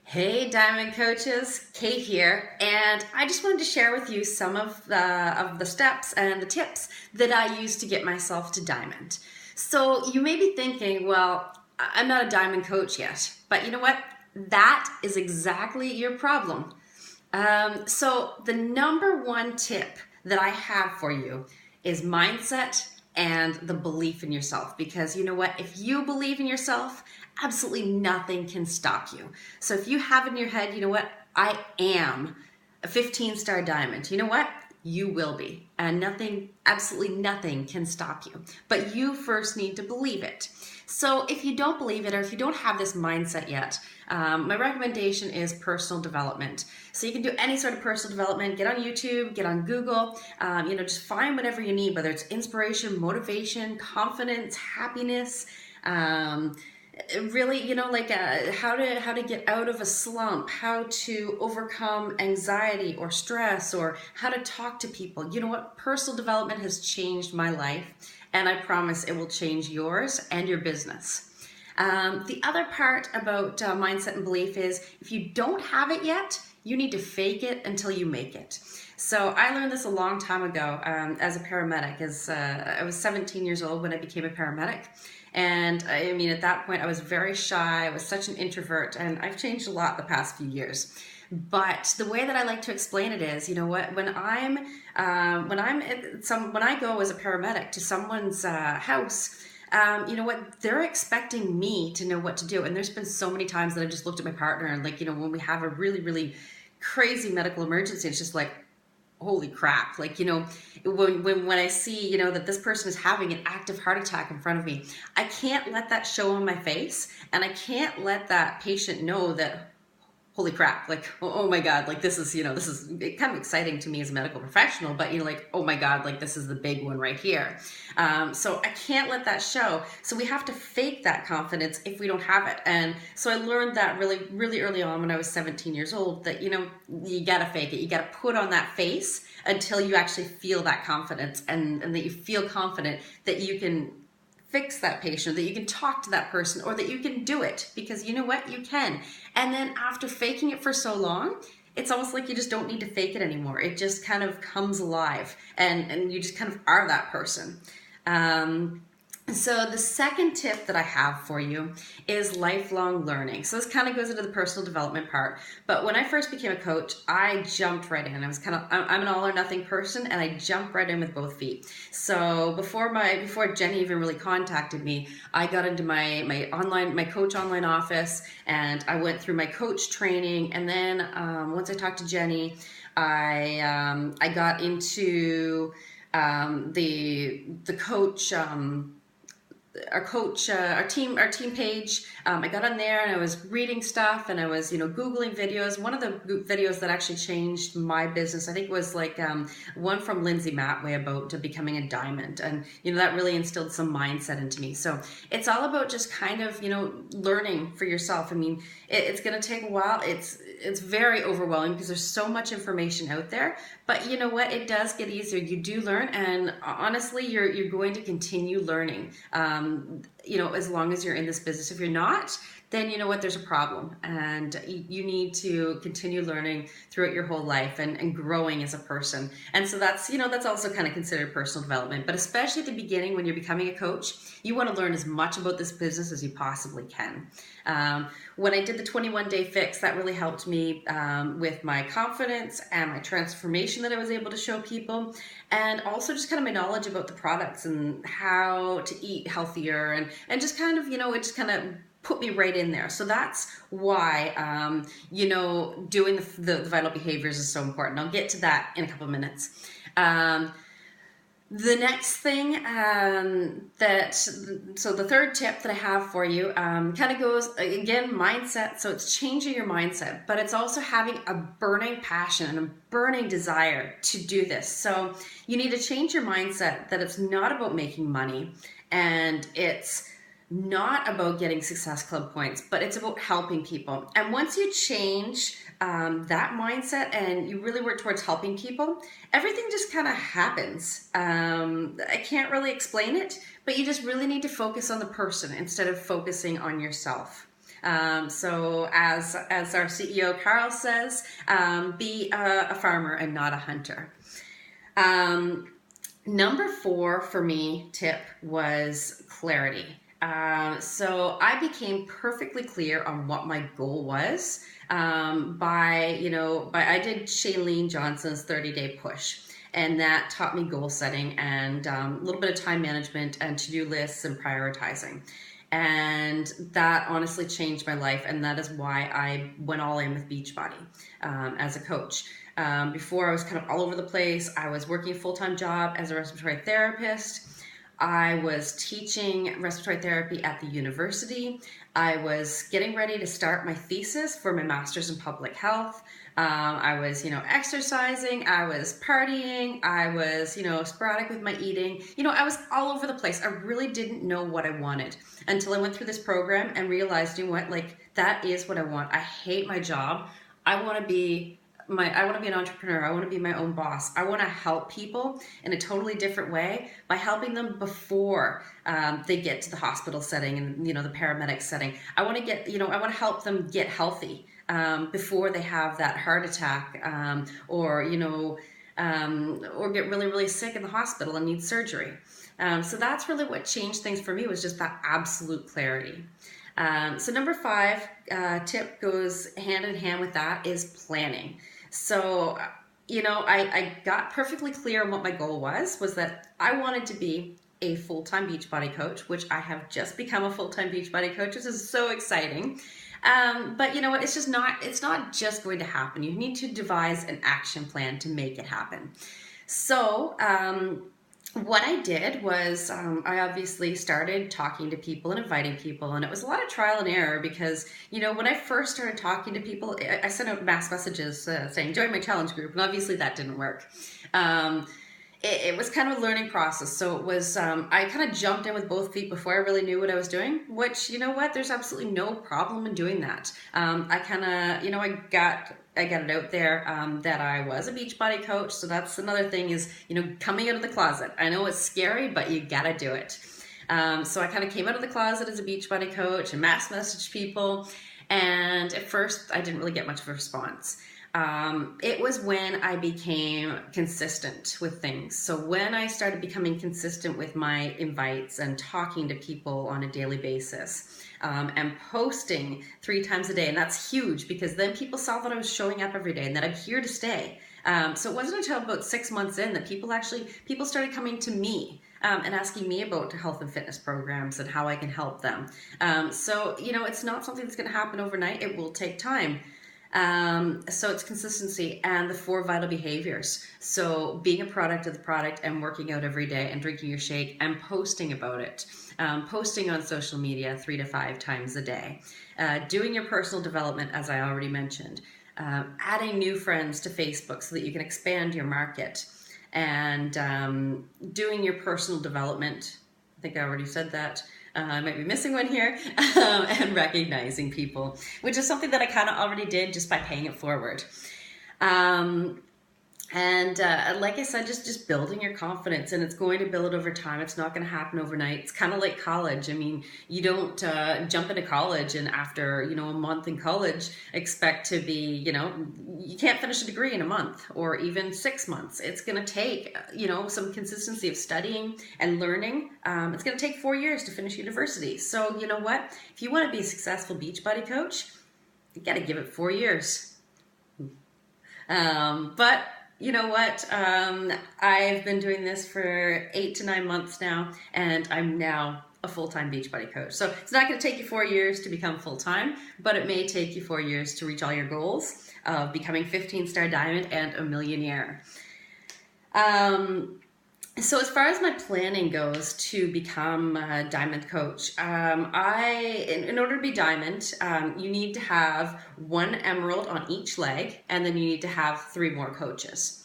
Hey Diamond Coaches, Kate here, and I just wanted to share with you some of the steps and the tips that I use to get myself to Diamond. So you may be thinking, well, I'm not a Diamond Coach yet, but you know what? That is exactly your problem. So the number one tip that I have for you is mindset and the belief in yourself. Because you know what? If you believe in yourself, absolutely nothing can stop you. So if you have in your head, you know what? I am a 15-star diamond. You know what? You will be. And nothing, absolutely nothing can stop you. But you first need to believe it. So if you don't believe it, or if you don't have this mindset yet, my recommendation is personal development. So you can do any sort of personal development. Get on YouTube, get on Google, just find whatever you need, whether it's inspiration, motivation, confidence, happiness, really, how to get out of a slump, how to overcome anxiety or stress, or how to talk to people. You know what? Personal development has changed my life, and I promise it will change yours and your business. The other part about mindset and belief is if you don't have it yet, you need to fake it until you make it. So I learned this a long time ago as a paramedic. I was 17 years old when I became a paramedic. And I mean, at that point, I was very shy. I was such an introvert, and I've changed a lot the past few years. But the way that I like to explain it is, you know what? When I go as a paramedic to someone's house, you know what? They're expecting me to know what to do. And there's been so many times that I've just looked at my partner and, when we have a really, really crazy medical emergency, it's just like, holy crap. When I see, that this person is having an active heart attack in front of me, I can't let that show on my face, and I can't let that patient know that, holy crap, oh my God, this is kind of exciting to me as a medical professional, but oh my God, this is the big one right here. So I can't let that show. So we have to fake that confidence if we don't have it. And so I learned that really, really early on when I was 17 years old that, you gotta fake it. You gotta put on that face until you actually feel that confidence and that you feel confident that you can fix that patient, that you can talk to that person, or that you can do it, because you know what, you can. And then after faking it for so long, it's almost like you just don't need to fake it anymore. It just kind of comes alive, and you just kind of are that person. So the second tip that I have for you is lifelong learning. So this kind of goes into the personal development part. But when I first became a coach, I jumped right in. I'm an all or nothing person, and I jumped right in with both feet. So before Jenny even really contacted me, I got into my coach online office, and I went through my coach training. And then once I talked to Jenny, I got into the coach. Our team page. I got on there and I was reading stuff, and I was, Googling videos. One of the videos that actually changed my business, I think, was one from Lindsay Matway about becoming a diamond. And, that really instilled some mindset into me. So it's all about just kind of, learning for yourself. I mean, it's going to take a while. It's very overwhelming because there's so much information out there, but you know what? It does get easier. You do learn, and honestly, you're going to continue learning. As long as you're in this business. If you're not, then you know what, there's a problem, and you need to continue learning throughout your whole life and growing as a person. And so that's also kind of considered personal development. But especially at the beginning, when you're becoming a coach, you want to learn as much about this business as you possibly can. When I did the 21-day fix, that really helped me with my confidence and my transformation that I was able to show people, and also just kind of my knowledge about the products and how to eat healthier, and just kind of, it just kind of put me right in there. So that's why, doing the vital behaviors is so important. I'll get to that in a couple of minutes. The next thing so the third tip that I have for you kind of goes, again, mindset. So it's changing your mindset, but it's also having a burning passion and a burning desire to do this. So you need to change your mindset that it's not about making money, and it's not about getting Success Club points, but it's about helping people. And once you change that mindset and you really work towards helping people, everything just kind of happens. I can't really explain it, but you just really need to focus on the person instead of focusing on yourself. So as our CEO Carl says, be a farmer and not a hunter. Number 4 for me tip was clarity. So I became perfectly clear on what my goal was by I did Shailene Johnson's 30-day push. And that taught me goal setting and a little bit of time management and to-do lists and prioritizing. And that honestly changed my life. And that is why I went all in with Beachbody as a coach. Before I was kind of all over the place. I was working a full-time job as a respiratory therapist. I was teaching respiratory therapy at the university. I was getting ready to start my thesis for my master's in public health. I was, exercising. I was partying. I was, sporadic with my eating. I was all over the place. I really didn't know what I wanted until I went through this program and realized, that is what I want. I hate my job. I want to be an entrepreneur. I want to be my own boss. I want to help people in a totally different way by helping them before they get to the hospital setting and, the paramedic setting. I want to help them get healthy before they have that heart attack or get really, really sick in the hospital and need surgery. So that's really what changed things for me, was just that absolute clarity. So number 5 tip goes hand in hand with that, is planning. So, I got perfectly clear on what my goal was that I wanted to be a full-time Beachbody coach, which I have just become a full-time Beachbody coach, which is so exciting. But you know what, it's not just going to happen. You need to devise an action plan to make it happen. So, what I did was I obviously started talking to people and inviting people, and it was a lot of trial and error because, when I first started talking to people, I sent out mass messages saying, join my challenge group, and obviously that didn't work. It was kind of a learning process. So it was, I kind of jumped in with both feet before I really knew what I was doing, which, there's absolutely no problem in doing that. I kind of, I got it out there that I was a Beachbody coach. So that's another thing is, coming out of the closet. I know it's scary, but you got to do it. So I kind of came out of the closet as a Beachbody coach and mass messaged people. And at first I didn't really get much of a response. It was when I became consistent with things. So when I started becoming consistent with my invites and talking to people on a daily basis, and posting 3 times a day, and that's huge because then people saw that I was showing up every day and that I'm here to stay. So it wasn't until about 6 months in that people started coming to me and asking me about health and fitness programs and how I can help them. So, it's not something that's going to happen overnight. It will take time. So it's consistency and the 4 vital behaviors. So being a product of the product and working out every day and drinking your shake and posting about it. Posting on social media 3 to 5 times a day. Doing your personal development, as I already mentioned. Adding new friends to Facebook so that you can expand your market. And doing your personal development. I think I already said that. I might be missing one here. And recognizing people, which is something that I kind of already did just by paying it forward. And like I said, just building your confidence, and it's going to build over time. It's not going to happen overnight. It's kind of like college. I mean, you don't jump into college and after, a month in college expect to be, you can't finish a degree in a month or even 6 months. It's going to take, some consistency of studying and learning. It's going to take 4 years to finish university. So you know what? If you want to be a successful Beachbody coach, you got to give it 4 years. But you know what? I've been doing this for 8 to 9 months now, and I'm now a full-time Beachbody coach. So it's not going to take you 4 years to become full-time, but it may take you 4 years to reach all your goals of becoming 15-star diamond and a millionaire. So as far as my planning goes to become a diamond coach, in order to be diamond, you need to have 1 emerald on each leg, and then you need to have 3 more coaches.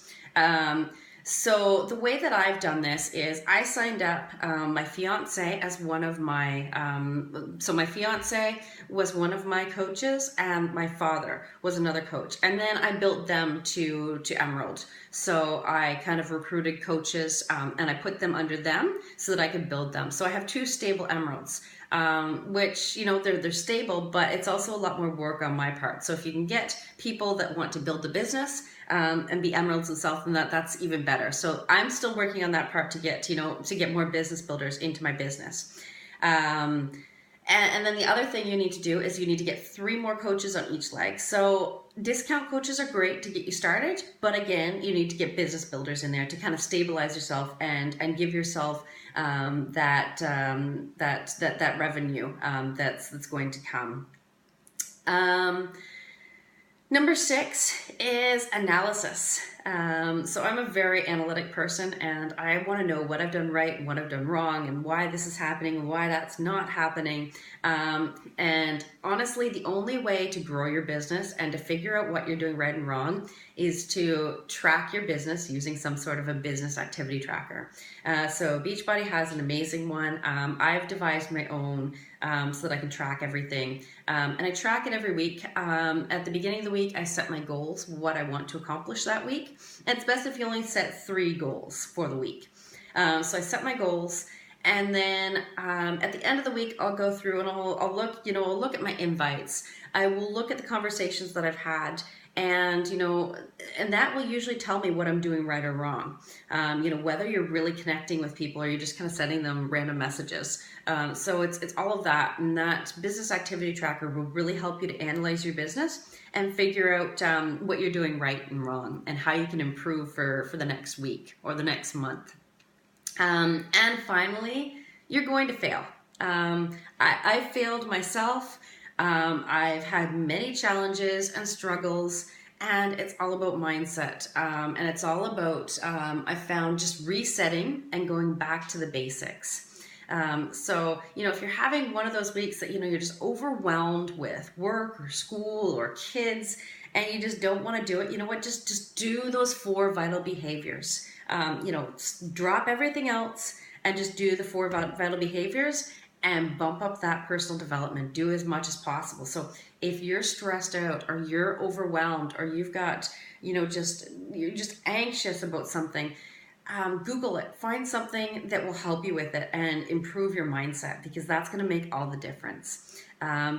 So the way that I've done this is I signed up my fiance as one of my, so my fiance was one of my coaches and my father was another coach. And then I built them to Emerald. So I kind of recruited coaches and I put them under them so that I could build them. So I have 2 stable Emeralds. which, they're stable, but it's also a lot more work on my part. So if you can get people that want to build a business and be emeralds themselves, then that's even better. So I'm still working on that part to get more business builders into my business. And then the other thing you need to do is you need to get 3 more coaches on each leg. So discount coaches are great to get you started, but again, you need to get business builders in there to kind of stabilize yourself and give yourself that revenue that's going to come. Number 6 is analysis. So I'm a very analytic person, and I want to know what I've done right and what I've done wrong and why this is happening and why that's not happening. And honestly, the only way to grow your business and to figure out what you're doing right and wrong is to track your business using some sort of a business activity tracker. So Beachbody has an amazing one. I've devised my own so that I can track everything. And I track it every week. At the beginning of the week, I set my goals, what I want to accomplish that week. And it's best if you only set 3 goals for the week. So I set my goals, and then at the end of the week, I'll go through and I'll look at my invites. I will look at the conversations that I've had, and and that will usually tell me what I'm doing right or wrong. Whether you're really connecting with people or you're just kind of sending them random messages. So it's all of that, and that business activity tracker will really help you to analyze your business and figure out what you're doing right and wrong and how you can improve for the next week or the next month. And finally, you're going to fail. I failed myself. I've had many challenges and struggles, and it's all about mindset. And it's all about, I found, just resetting and going back to the basics. So, if you're having one of those weeks that, you're just overwhelmed with work or school or kids, and you just don't want to do it, just do those 4 vital behaviors. Drop everything else and just do the 4 vital behaviors and bump up that personal development. Do as much as possible. So if you're stressed out or you're overwhelmed or you've got, you're just anxious about something, Google it. Find something that will help you with it and improve your mindset, because that's going to make all the difference.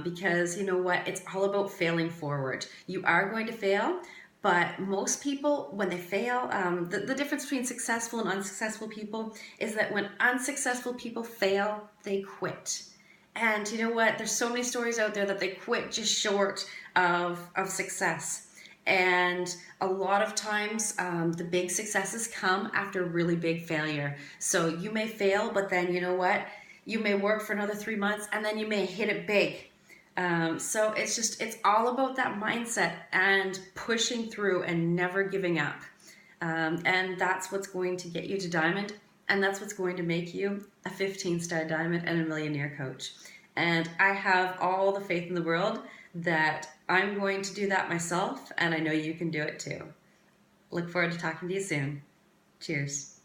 Because it's all about failing forward. You are going to fail, but most people, when they fail, the difference between successful and unsuccessful people is that when unsuccessful people fail, they quit. And there's so many stories out there that they quit just short of success. And a lot of times, the big successes come after really big failure. So you may fail, but then you may work for another 3 months and then you may hit it big. So it's all about that mindset and pushing through and never giving up. And that's what's going to get you to diamond. And that's what's going to make you a 15-star diamond and a millionaire coach. And I have all the faith in the world that I'm going to do that myself, and I know you can do it too. Look forward to talking to you soon. Cheers.